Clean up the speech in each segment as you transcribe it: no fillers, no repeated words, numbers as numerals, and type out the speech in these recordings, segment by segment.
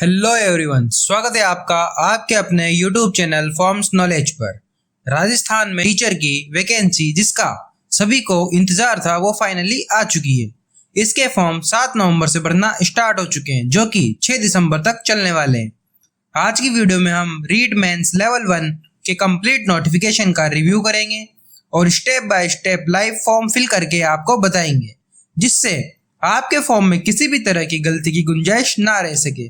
Hello everyone, स्वागत है आपका आपके अपने यूट्यूब चैनल फॉर्म्स नॉलेज पर। राजस्थान में टीचर की वैकेंसी जिसका सभी को इंतजार था वो फाइनली आ चुकी है। इसके फॉर्म 7 नवंबर से भरना स्टार्ट हो चुके हैं जो कि 6 दिसंबर तक चलने वाले हैं। आज की वीडियो में हम रीड मेंस लेवल 1 के कंप्लीट नोटिफिकेशन का रिव्यू करेंगे और step by step live form fill करके आपको बताएंगे, जिससे आपके फॉर्म में किसी भी तरह की गलती की गुंजाइश ना रह सके।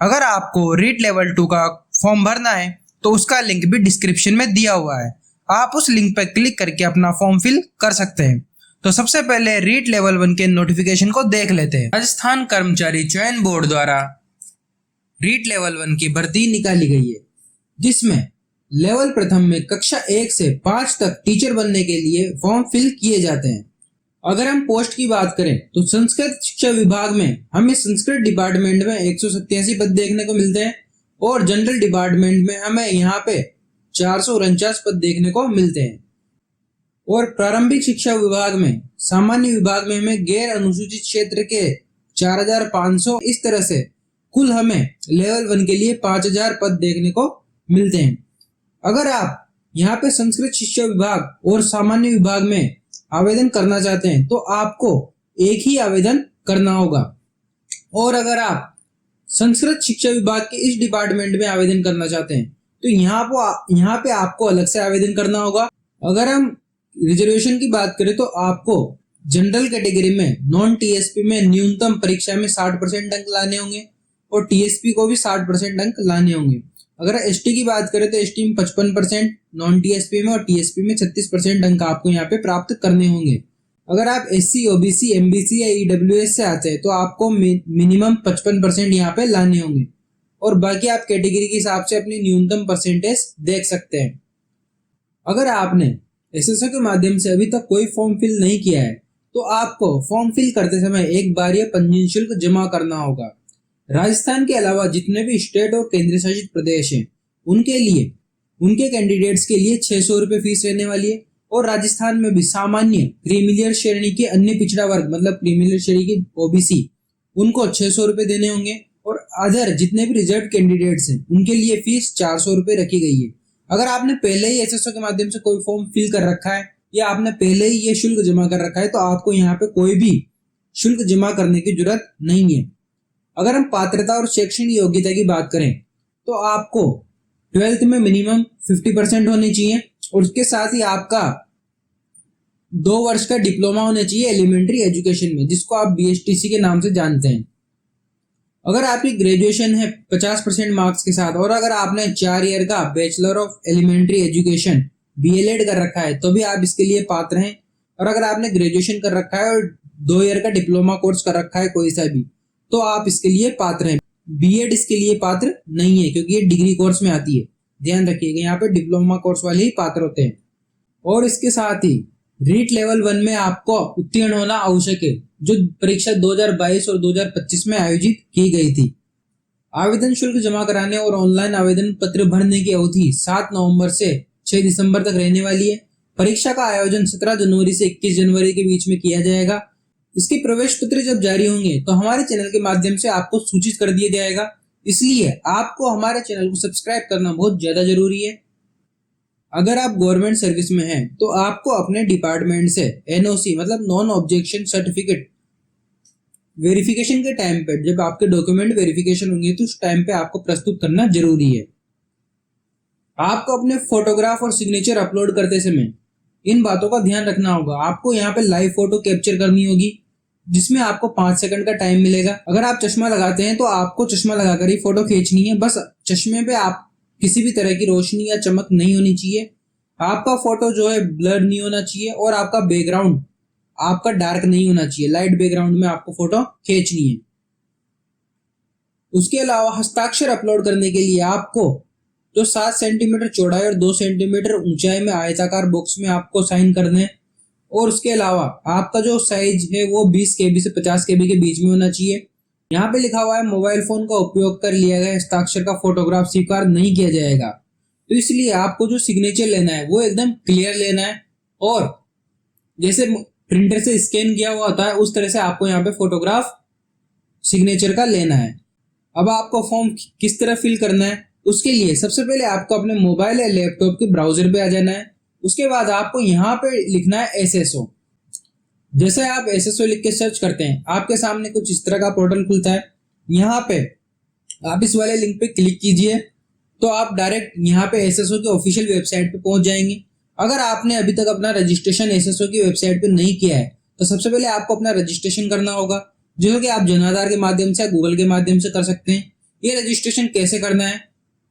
अगर आपको रीड लेवल 2 का फॉर्म भरना है तो उसका लिंक भी डिस्क्रिप्शन में दिया हुआ है, आप उस लिंक पर क्लिक करके अपना फॉर्म फिल कर सकते हैं। तो सबसे पहले रीड लेवल 1 के नोटिफिकेशन को देख लेते हैं। राजस्थान कर्मचारी चयन बोर्ड द्वारा रीड लेवल 1 की भर्ती निकाली गई है, जिसमें लेवल प्रथम में कक्षा 1 से 5 तक टीचर बनने के लिए फॉर्म फिल किए जाते हैं। अगर हम पोस्ट की बात करें तो संस्कृत शिक्षा विभाग में हमें संस्कृत डिपार्टमेंट में 187 पद देखने को मिलते हैं और जनरल डिपार्टमेंट में हमें यहाँ पे 449 पद देखने को मिलते हैं। और प्रारंभिक शिक्षा विभाग में, सामान्य विभाग में हमें गैर अनुसूचित क्षेत्र के 4500, इस तरह से कुल हमें लेवल 1 के लिए 5000 पद देखने को मिलते हैं। अगर आप यहाँ पे संस्कृत शिक्षा विभाग और सामान्य विभाग में आवेदन करना चाहते हैं तो आपको एक ही आवेदन करना होगा, और अगर आप संस्कृत शिक्षा विभाग के इस डिपार्टमेंट में आवेदन करना चाहते हैं तो यहाँ पे आपको अलग से आवेदन करना होगा। अगर हम रिजर्वेशन की बात करें तो आपको जनरल कैटेगरी में नॉन टीएसपी में न्यूनतम परीक्षा में 60% अंक लाने होंगे और टीएसपी को भी 60% अंक लाने होंगे। अगर एसटी की बात करें तो एसटी में 55%, नॉन टीएसपी में और टीएसपी में 36% अंक आपको यहाँ पे प्राप्त करने होंगे। अगर आप एससी, ओबीसी, एमबीसी या ईडब्ल्यूएस से आते हैं तो आपको मिनिमम 55% यहाँ पे लाने होंगे, और बाकी आप कैटेगरी के हिसाब से अपनी न्यूनतम परसेंटेज देख सकते हैं। अगर आपने एसएसओ के माध्यम से अभी तक कोई फॉर्म फिल नहीं किया है तो आपको फॉर्म फिल करते समय एक बार यह पंजीयन शुल्क जमा करना होगा। राजस्थान के अलावा जितने भी स्टेट और केंद्र शासित प्रदेश हैं उनके लिए, उनके कैंडिडेट्स के लिए 600 रुपए फीस रहने वाली है, और राजस्थान में भी सामान्य क्रीमिलियर श्रेणी के अन्य पिछड़ा वर्ग मतलब क्रीमिलियर श्रेणी के ओबीसी उनको 600 रुपए देने होंगे, और अदर जितने भी रिजर्व कैंडिडेट्स हैं उनके लिए फीस 400 रुपए रखी गई है। अगर आपने पहले ही एसएसओ के माध्यम से कोई फॉर्म फिल कर रखा है या आपने पहले ही ये शुल्क जमा कर रखा है तो आपको यहाँ पे कोई भी शुल्क जमा करने की जरूरत नहीं है। अगर हम पात्रता और शैक्षणिक योग्यता की बात करें तो आपको 12th में मिनिमम 50% होनी चाहिए, और उसके साथ ही आपका 2 वर्ष का डिप्लोमा होना चाहिए एलिमेंट्री एजुकेशन में, जिसको आप बीएसटीसी के नाम से जानते हैं। अगर आपकी ग्रेजुएशन है 50% मार्क्स के साथ, और अगर आपने 4 ईयर का bachelor of elementary education BElEd कर रखा है तो भी आप इसके लिए पात्र हैं। और अगर आपने ग्रेजुएशन कर रखा है और 2 ईयर का डिप्लोमा कोर्स कर रखा है कोई सा भी, तो आप इसके लिए पात्र हैं। बीएड इसके लिए पात्र नहीं है क्योंकि ये डिग्री कोर्स में आती है, ध्यान रखिएगा, यहाँ पे डिप्लोमा कोर्स वाले ही पात्र होते हैं। और इसके साथ ही रीट लेवल 1 में आपको उत्तीर्ण होना आवश्यक है, जो परीक्षा 2022 और 2025 में आयोजित की गई थी। आवेदन शुल्क जमा कराने और ऑनलाइन आवेदन पत्र भरने की अवधि 7 नवंबर से 6 दिसंबर तक रहने वाली है। परीक्षा का आयोजन 17 जनवरी से 21 जनवरी के बीच में किया जाएगा। इसके प्रवेश पत्र जब जारी होंगे तो हमारे चैनल के माध्यम से आपको सूचित कर दिया जाएगा, इसलिए आपको हमारे चैनल को सब्सक्राइब करना बहुत ज्यादा जरूरी है। अगर आप गवर्नमेंट सर्विस में हैं तो आपको अपने डिपार्टमेंट से एनओसी मतलब नॉन ऑब्जेक्शन सर्टिफिकेट वेरिफिकेशन के टाइम पे, जब आपके डॉक्यूमेंट वेरिफिकेशन होंगे तो उस टाइम पे आपको प्रस्तुत करना जरूरी है। आपको अपने फोटोग्राफ और सिग्नेचर अपलोड करते समय इन बातों का ध्यान रखना होगा। आपको यहाँ पे लाइव फोटो कैप्चर करनी होगी, जिसमें आपको 5 सेकंड का टाइम मिलेगा। अगर आप चश्मा लगाते हैं तो आपको चश्मा लगाकर ही फोटो खींचनी है, बस चश्मे पे आप किसी भी तरह की रोशनी या चमक नहीं होनी चाहिए। आपका फोटो जो है ब्लर नहीं होना चाहिए, और आपका बैकग्राउंड आपका डार्क नहीं होना चाहिए, लाइट बैकग्राउंड में आपको फोटो खींचनी है। उसके अलावा हस्ताक्षर अपलोड करने के लिए आपको जो 7 सेंटीमीटर चौड़ाई और 2 सेंटीमीटर ऊंचाई में आयताकार बॉक्स में आपको साइन करने हैं, और उसके अलावा आपका जो साइज है वो 20 KB से 50 KB के बीच में होना चाहिए। यहाँ पे लिखा हुआ है मोबाइल फोन का उपयोग कर लिया गया हस्ताक्षर का फोटोग्राफ स्वीकार नहीं किया जाएगा, तो इसलिए आपको जो सिग्नेचर लेना है वो एकदम क्लियर लेना है, और जैसे प्रिंटर से स्कैन किया हुआ होता है उस तरह से आपको यहाँ पे फोटोग्राफ सिग्नेचर का लेना है। अब आपको फॉर्म किस तरह फिल करना है, उसके लिए सबसे पहले आपको अपने मोबाइल या लैपटॉप के ब्राउजर पे आ जाना है। उसके बाद आपको यहाँ पे लिखना है एसएसओ। जैसे आप एसएसओ लिख के सर्च करते हैं, आपके सामने कुछ इस तरह का पोर्टल खुलता है। यहाँ पे आप इस वाले लिंक पे क्लिक कीजिए तो आप डायरेक्ट यहाँ पे एसएसओ के ऑफिशियल वेबसाइट पे पहुंच जाएंगे। अगर आपने अभी तक अपना रजिस्ट्रेशन एसएसओ की वेबसाइट पे नहीं किया है तो सबसे पहले आपको अपना रजिस्ट्रेशन करना होगा, जो कि आप जन आधार के माध्यम से या गूगल के माध्यम से कर सकते हैं। ये रजिस्ट्रेशन कैसे करना है,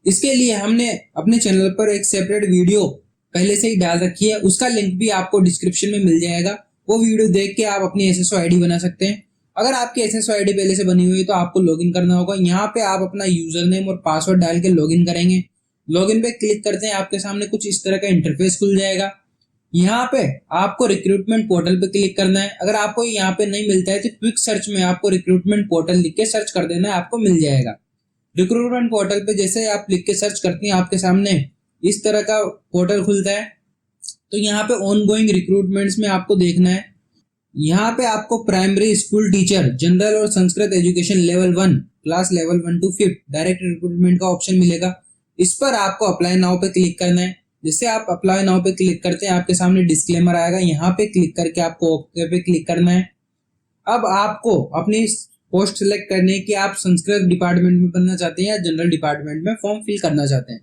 इसके लिए हमने अपने चैनल पर एक सेपरेट वीडियो पहले से ही डाल रखी है, उसका लिंक भी आपको डिस्क्रिप्शन में मिल जाएगा। वो वीडियो देख के आप अपनी एसएसओ आईडी बना सकते हैं। अगर आपकी एसएसओ आईडी पहले से बनी हुई है तो आपको लॉगिन करना होगा। यहाँ पे आप अपना यूजर नेम और पासवर्ड डाल के लॉगिन करेंगे। लॉगिन पे क्लिक करते हैं, आपके सामने कुछ इस तरह का इंटरफेस खुल जाएगा। यहाँ पे आपको रिक्रूटमेंट पोर्टल पे क्लिक करना है। अगर आपको यहाँ पे नहीं मिलता है तो क्विक सर्च में आपको रिक्रूटमेंट पोर्टल लिख के सर्च कर देना है, आपको मिल जाएगा। रिक्रूटमेंट पोर्टल पे जैसे आप लिख के सर्च करते हैं, आपके सामने इस तरह का पोर्टल खुलता है। तो यहाँ पे ऑन गोइंग रिक्रूटमेंट्स में आपको देखना है। यहाँ पे आपको प्राइमरी स्कूल टीचर जनरल और Sanskrit education level 1 class level 1 to 5 direct recruitment का ऑप्शन मिलेगा। इस पर आपको अप्लाई नाउ पे क्लिक करना है। जैसे आप अप्लाई नाउ पे क्लिक करते हैं, आपके सामने डिस्क्लेमर आएगा। यहाँ पे क्लिक करके आपको ओके पे क्लिक करना है। अब आपको अपनी पोस्ट सिलेक्ट करनी है कि आप संस्कृत डिपार्टमेंट में बनना चाहते हैं या जनरल डिपार्टमेंट में फॉर्म फिल करना चाहते हैं।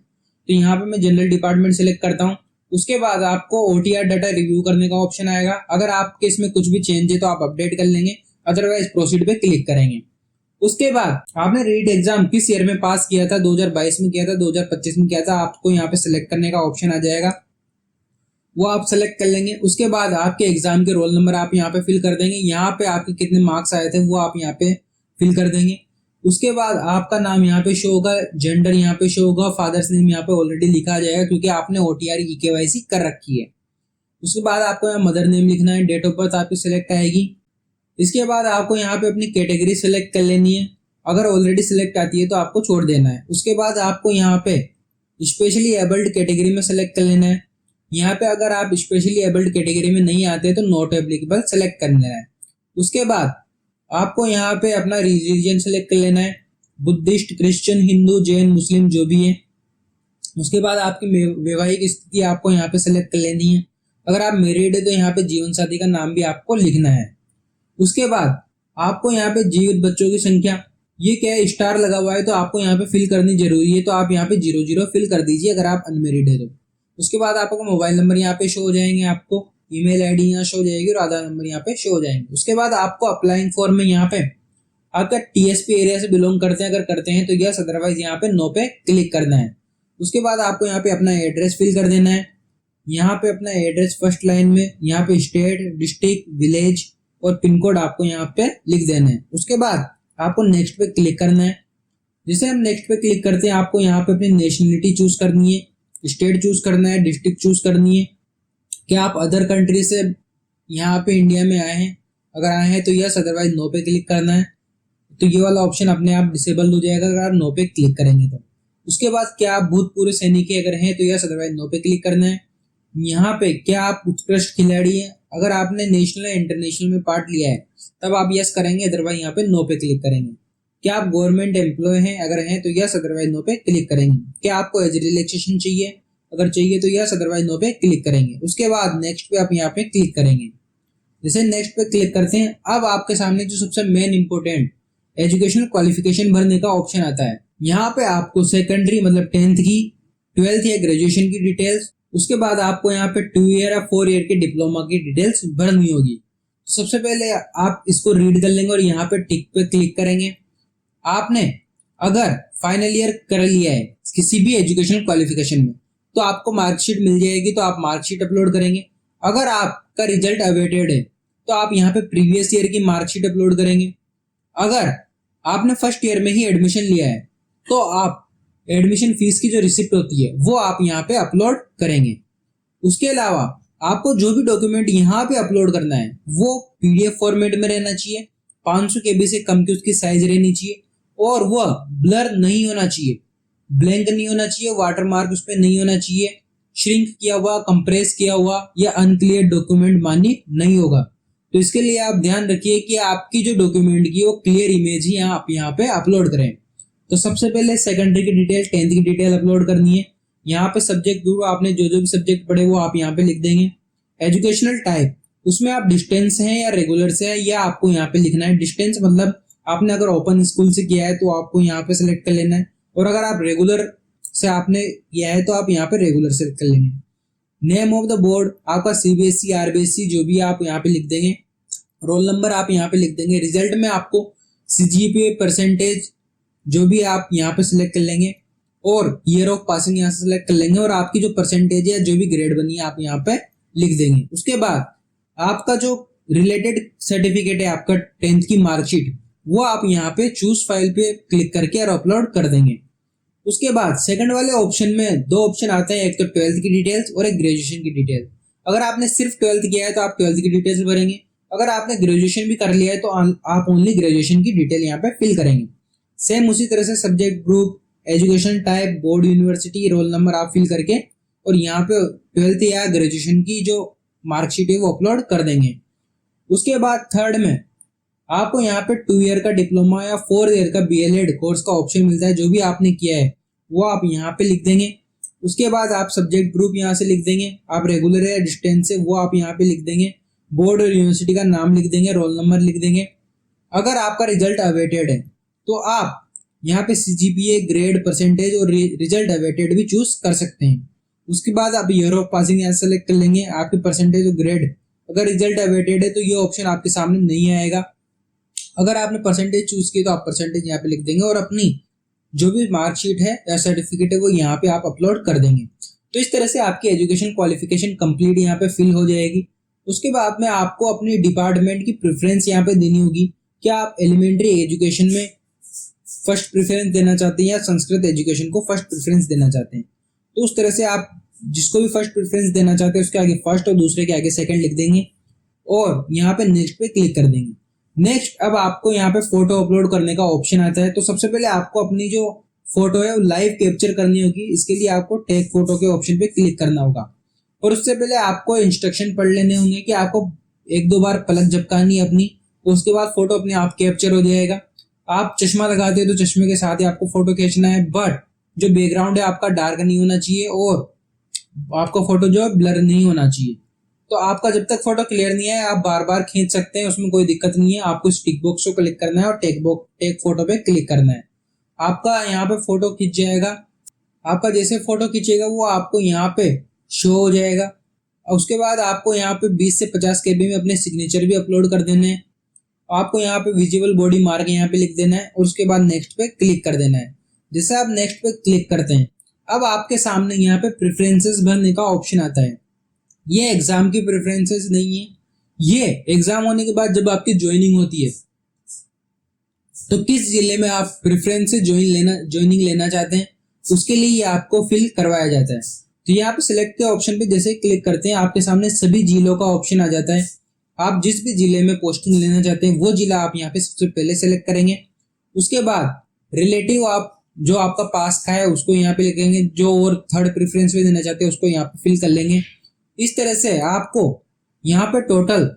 तो यहाँ पे मैं जनरल डिपार्टमेंट सिलेक्ट करता हूँ। उसके बाद आपको ओटीआर डाटा रिव्यू करने का ऑप्शन आएगा। अगर आपके इसमें कुछ भी चेंज है तो आप अपडेट कर लेंगे, अदरवाइज प्रोसीड पे क्लिक करेंगे। उसके बाद आपने रीट एग्जाम किस ईयर में पास किया था, 2022 में किया था, 2025 में किया था, आपको यहाँ पे सिलेक्ट करने का ऑप्शन आ जाएगा, वो आप सेलेक्ट कर लेंगे। उसके बाद आपके एग्जाम के रोल नंबर आप यहाँ पे फिल कर देंगे। यहाँ पे आपके कितने मार्क्स आए थे वो आप यहाँ पे फिल कर देंगे। उसके बाद आपका नाम यहाँ पे शो होगा, जेंडर यहाँ पे शो होगा, फादर्स नेम यहाँ पे ऑलरेडी लिखा आ जाएगा क्योंकि आपने ओटीआर ईकेवाईसी कर रखी है। उसके बाद आपको यहाँ मदर नेम लिखना है, डेट ऑफ बर्थ आपकी सिलेक्ट आएगी। इसके बाद आपको यहाँ पे अपनी कैटेगरी सिलेक्ट कर लेनी है। अगर ऑलरेडी सिलेक्ट आती है तो आपको छोड़ देना है। उसके बाद आपको यहाँ पे स्पेशली एबल्ड कैटेगरी में सिलेक्ट कर लेना है। यहाँ पे अगर आप स्पेशली एबल्ड कैटेगरी में नहीं आते तो नॉट एप्लीकेबल सेलेक्ट कर लेना है। उसके बाद आपको यहाँ पे अपना रिलीजन सेलेक्ट कर लेना है, बुद्धिस्ट, क्रिश्चियन, हिंदू, जैन, मुस्लिम जो भी है। उसके बाद आपकी वैवाहिक स्थिति आपको यहाँ पे सेलेक्ट कर लेनी है। अगर आप मैरिड है तो यहाँ पे जीवन साथी का नाम भी आपको लिखना है। उसके बाद आपको यहाँ पे जीवित बच्चों की संख्या, ये क्या है, स्टार लगा हुआ है तो आपको यहाँ पे फिल करनी जरूरी है, तो आप यहाँ पे 00 फिल कर दीजिए अगर आप अनमेरिड है तो। उसके बाद आपको मोबाइल नंबर यहाँ पे शो हो जाएंगे, आपको ईमेल आईडी यहाँ शो हो जाएगी और आधार नंबर यहाँ पे शो हो जाएंगे। उसके बाद आपको अप्लाइंग फॉर्म में यहाँ पे आपका टीएसपी एरिया से बिलोंग करते हैं, अगर करते हैं तो यस, अदरवाइज यहाँ पे नो पे क्लिक करना है। उसके बाद आपको यहाँ पे अपना एड्रेस फिल कर देना है। यहाँ पे अपना एड्रेस फर्स्ट लाइन में यहाँ पे स्टेट, डिस्ट्रिक्ट, विलेज और पिन कोड आपको यहाँ पे लिख देना है। उसके बाद आपको नेक्स्ट पे क्लिक करना है। जैसे हम नेक्स्ट पे क्लिक करते हैं, आपको यहाँ पे अपनी नेशनलिटी चूज करनी है, स्टेट चूज करना है, डिस्ट्रिक्ट चूज करनी है। क्या आप अदर कंट्री से यहाँ पे इंडिया में आए हैं, अगर आए हैं तो यस, अदरवाइज नो पे क्लिक करना है। तो ये वाला ऑप्शन अपने आप डिसेबल हो जाएगा अगर आप नो पे क्लिक करेंगे तो। उसके बाद क्या आप भूतपूर्व सैनिक अगर हैं तो यस, अदरवाइज नो पे क्लिक करना है। यहाँ पे क्या आप उत्कृष्ट खिलाड़ी हैं, अगर आपने नेशनल या इंटरनेशनल में पार्ट लिया है तब आप यस करेंगे, अदरवाइज यहाँ पे नो पे क्लिक करेंगे। क्या आप गवर्नमेंट एम्प्लॉय हैं, अगर हैं तो यस, अदरवाइज नो पे क्लिक करेंगे। क्या आपको एज रिलैक्सेशन चाहिए, अगर चाहिए तो यस, अदरवाइज नो पे क्लिक करेंगे। उसके बाद नेक्स्ट पे आप यहाँ पे क्लिक करेंगे। जैसे नेक्स्ट पे क्लिक करते हैं, अब आपके सामने जो सबसे मेन इंपॉर्टेंट एजुकेशनल क्वालिफिकेशन भरने का ऑप्शन आता है। यहाँ पे आपको सेकेंडरी मतलब 10th की, 12th या ग्रेजुएशन की डिटेल्स, उसके बाद आपको यहाँ पे 2 ईयर या 4 ईयर के डिप्लोमा की डिटेल्स भरनी होगी। सबसे पहले आप इसको रीड कर लेंगे और यहाँ पे टिक पे क्लिक करेंगे। आपने अगर फाइनल ईयर कर लिया है किसी भी एजुकेशनल क्वालिफिकेशन में तो आपको मार्कशीट मिल जाएगी, तो आप मार्कशीट अपलोड करेंगे। अगर आपका रिजल्ट अवेटेड है तो आप यहाँ पे प्रीवियस ईयर की मार्कशीट अपलोड करेंगे। अगर आपने फर्स्ट ईयर में ही एडमिशन लिया है तो आप एडमिशन फीस की जो रिसिप्ट होती है वो आप यहाँ पे अपलोड करेंगे। उसके अलावा आपको जो भी डॉक्यूमेंट यहाँ पे अपलोड करना है वो पीडीएफ फॉर्मेट में रहना चाहिए, 500 KB से कम की उसकी साइज रहनी चाहिए और वह ब्लर नहीं होना चाहिए, ब्लैंक नहीं होना चाहिए, वाटरमार्क उस पर नहीं होना चाहिए, श्रिंक किया हुआ, कंप्रेस किया हुआ या अनक्लियर डॉक्यूमेंट मान्य नहीं होगा। तो इसके लिए आप ध्यान रखिए कि आपकी जो डॉक्यूमेंट की वो क्लियर इमेज ही आप यहाँ पे अपलोड करें। तो सबसे पहले सेकेंडरी की डिटेल, 10th की डिटेल अपलोड करनी है। यहाँ पे सब्जेक्ट ग्रुप आपने जो जो भी सब्जेक्ट पढ़े वो आप यहाँ पे लिख देंगे। एजुकेशनल टाइप, उसमें आप डिस्टेंस हैं या रेगुलर से है या आपको यहाँ पे लिखना है। डिस्टेंस मतलब आपने अगर ओपन स्कूल से किया है तो आपको यहाँ पे सिलेक्ट कर लेना है, और अगर आप रेगुलर से आपने किया है तो आप यहाँ पे रेगुलर सेलेक्ट कर लेंगे। नेम ऑफ द बोर्ड आपका सीबीएसई आरबीएसई जो भी आप यहाँ पे लिख देंगे। रोल नंबर आप यहाँ पे लिख देंगे। रिजल्ट में आपको सीजीपीए परसेंटेज जो भी आप यहाँ पे सिलेक्ट कर लेंगे, और ईयर ऑफ पासिंग यहाँ से सिलेक्ट कर लेंगे, और आपकी जो परसेंटेज है जो भी ग्रेड बनी है आप यहाँ पे लिख देंगे। उसके बाद आपका जो रिलेटेड सर्टिफिकेट है आपका 10th की मार्कशीट, वो आप यहाँ पे चूज फाइल पे क्लिक करके और अपलोड कर देंगे। उसके बाद सेकंड वाले ऑप्शन में दो ऑप्शन आते हैं, एक तो 12th की डिटेल्स और एक ग्रेजुएशन की डिटेल। अगर आपने सिर्फ 12th किया है तो आप 12th की डिटेल्स भरेंगे, अगर आपने ग्रेजुएशन भी कर लिया है तो आप ओनली ग्रेजुएशन की डिटेल यहाँ पे फिल करेंगे। सेम उसी तरह से subject group, education type, board, university, roll number आप फिल करके और यहाँ पे 12th या ग्रेजुएशन की जो मार्कशीट है वो अपलोड कर देंगे। उसके बाद थर्ड में आपको यहाँ पे 2 ईयर का डिप्लोमा या 4 ईयर का बीएलएड कोर्स का ऑप्शन मिलता है। जो भी आपने किया है वो आप यहाँ पे लिख देंगे। उसके बाद आप सब्जेक्ट ग्रुप यहाँ से लिख देंगे, आप रेगुलर या डिस्टेंस से वो आप यहाँ पे लिख देंगे। बोर्ड और यूनिवर्सिटी का नाम लिख देंगे, रोल नंबर लिख देंगे। अगर आपका रिजल्ट अवेटेड है तो आप यहाँ पे सीजीपीए, ग्रेड, परसेंटेज और रिजल्ट अवेटेड भी चूज कर सकते हैं। उसके बाद आप ईयर ऑफ पासिंग यहाँ सेलेक्ट कर लेंगे, आपके परसेंटेज और ग्रेड। अगर रिजल्ट अवेटेड है तो ये ऑप्शन आपके सामने नहीं आएगा। अगर आपने परसेंटेज चूज की तो आप परसेंटेज यहाँ पे लिख देंगे, और अपनी जो भी मार्कशीट है या सर्टिफिकेट है वो यहाँ पे आप अपलोड कर देंगे। तो इस तरह से आपकी एजुकेशन क्वालिफिकेशन कंप्लीट यहाँ पे फिल हो जाएगी। उसके बाद में आपको अपने डिपार्टमेंट की प्रेफरेंस यहाँ पे देनी होगी। क्या आप एलिमेंट्री एजुकेशन में फर्स्ट प्रेफरेंस देना चाहते हैं या संस्कृत एजुकेशन को फर्स्ट प्रेफरेंस देना चाहते हैं। तो उस तरह से आप जिसको भी फर्स्ट प्रेफरेंस देना चाहते हैं उसके आगे फर्स्ट और दूसरे के आगे सेकंड लिख देंगे, और यहाँ पे नेक्स्ट पे क्लिक कर देंगे। नेक्स्ट अब आपको यहाँ पे फोटो अपलोड करने का ऑप्शन आता है। तो सबसे पहले आपको अपनी जो फोटो है वो लाइव कैप्चर करनी होगी। इसके लिए आपको टेक फोटो के ऑप्शन पे क्लिक करना होगा, और उससे पहले आपको इंस्ट्रक्शन पढ़ लेने होंगे कि आपको 1-2 बार पलक झपकानी है अपनी, उसके बाद फोटो अपने आप कैप्चर हो जाएगा। आप चश्मा लगाते हो तो चश्मे के साथ ही आपको फोटो खींचना है, बट जो बैकग्राउंड है आपका डार्क नहीं होना चाहिए और आपका फोटो जो है ब्लर नहीं होना चाहिए। तो आपका जब तक फोटो क्लियर नहीं है आप बार बार खींच सकते हैं, उसमें कोई दिक्कत नहीं है। आपको इस टिक बॉक्स को क्लिक करना है और टेक फोटो पे क्लिक करना है। आपका यहाँ पे फोटो खींच जाएगा। आपका जैसे फोटो खींचेगा वो आपको यहाँ पे शो हो जाएगा। और उसके बाद आपको यहाँ पे 20 से 50 KB में अपने सिग्नेचर भी अपलोड कर देने हैं। आपको यहाँ पे विजिबल बॉडी मार्क यहाँ पे लिख देना है, और उसके बाद नेक्स्ट पे क्लिक कर देना है। जैसे आप नेक्स्ट पे क्लिक करते हैं अब आपके सामने यहाँ पे प्रेफरेंसेस भरने का ऑप्शन आता है। ये एग्जाम की प्रेफरेंसेस नहीं है, ये एग्जाम होने के बाद जब आपकी ज्वाइनिंग होती है तो किस जिले में आप प्रेफरेंस से ज्वाइनिंग लेना चाहते हैं उसके लिए ये आपको फिल करवाया जाता है। तो यहाँ पे सिलेक्ट के ऑप्शन पे जैसे क्लिक करते हैं आपके सामने सभी जिलों का ऑप्शन आ जाता है। आप जिस भी जिले में पोस्टिंग लेना चाहते हैं वो जिला आप यहाँ पे सबसे पहले सेलेक्ट करेंगे। उसके बाद रिलेटिव आप जो आपका पास का है उसको यहाँ पे लिखेंगे, जो और थर्ड प्रेफरेंस में देना चाहते हैं उसको यहाँ पे फिल कर लेंगे। इस तरह से आपको यहाँ पे टोटल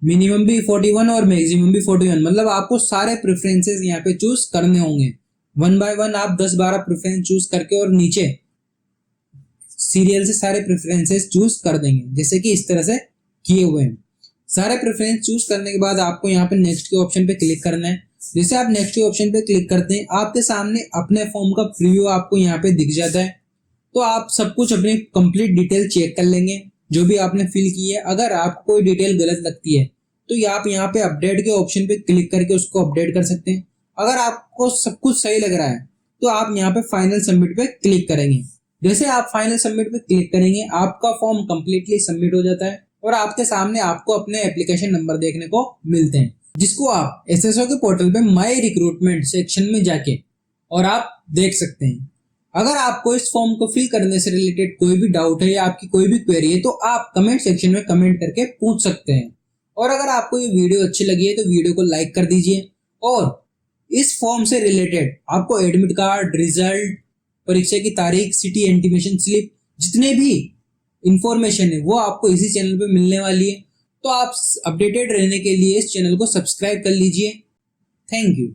मिनिमम भी 41 और मैक्सिमम भी 41, मतलब आपको सारे प्रेफरेंसेस यहाँ पे चूज करने होंगे। 1 बाय 1 आप 10-12 प्रेफरेंस चूज करके और नीचे सीरियल से सारे प्रेफरेंसेस चूज कर देंगे, जैसे कि इस तरह से किए हुए हैं। सारे प्रेफरेंस चूज करने के बाद आपको यहाँ पे नेक्स्ट के ऑप्शन पे क्लिक करना है। जैसे आप नेक्स्ट के ऑप्शन पे क्लिक करते हैं आपके सामने अपने फॉर्म का प्रीव्यू आपको यहाँ पे दिख जाता है। तो आप सब कुछ अपनी कंप्लीट डिटेल चेक कर लेंगे जो भी आपने फिल की है। अगर आपको कोई डिटेल गलत लगती है तो आप यहाँ पे अपडेट के ऑप्शन पे क्लिक करके उसको अपडेट कर सकते हैं। अगर आपको सब कुछ सही लग रहा है तो आप यहाँ पे फाइनल सबमिट पे क्लिक करेंगे। जैसे आप फाइनल सबमिट पे क्लिक करेंगे आपका फॉर्म कंप्लीटली सबमिट हो जाता है, और आपके सामने आपको अपने एप्लीकेशन नंबर देखने को मिलते हैं, जिसको आप एसएसओ के पोर्टल पे माई रिक्रूटमेंट सेक्शन में जाके और आप देख सकते हैं। अगर आपको इस फॉर्म को फिल करने से रिलेटेड कोई भी डाउट है या आपकी कोई भी क्वेरी है तो आप कमेंट सेक्शन में कमेंट करके पूछ सकते हैं। और अगर आपको ये वीडियो अच्छी लगी है तो वीडियो को लाइक कर दीजिए, और इस फॉर्म से रिलेटेड आपको एडमिट कार्ड, रिजल्ट, परीक्षा की तारीख, सिटी इंटीमेशन स्लिप, जितने भी इंफॉर्मेशन है वो आपको इसी चैनल पे मिलने वाली है। तो आप अपडेटेड रहने के लिए इस चैनल को सब्सक्राइब कर लीजिए। Thank you.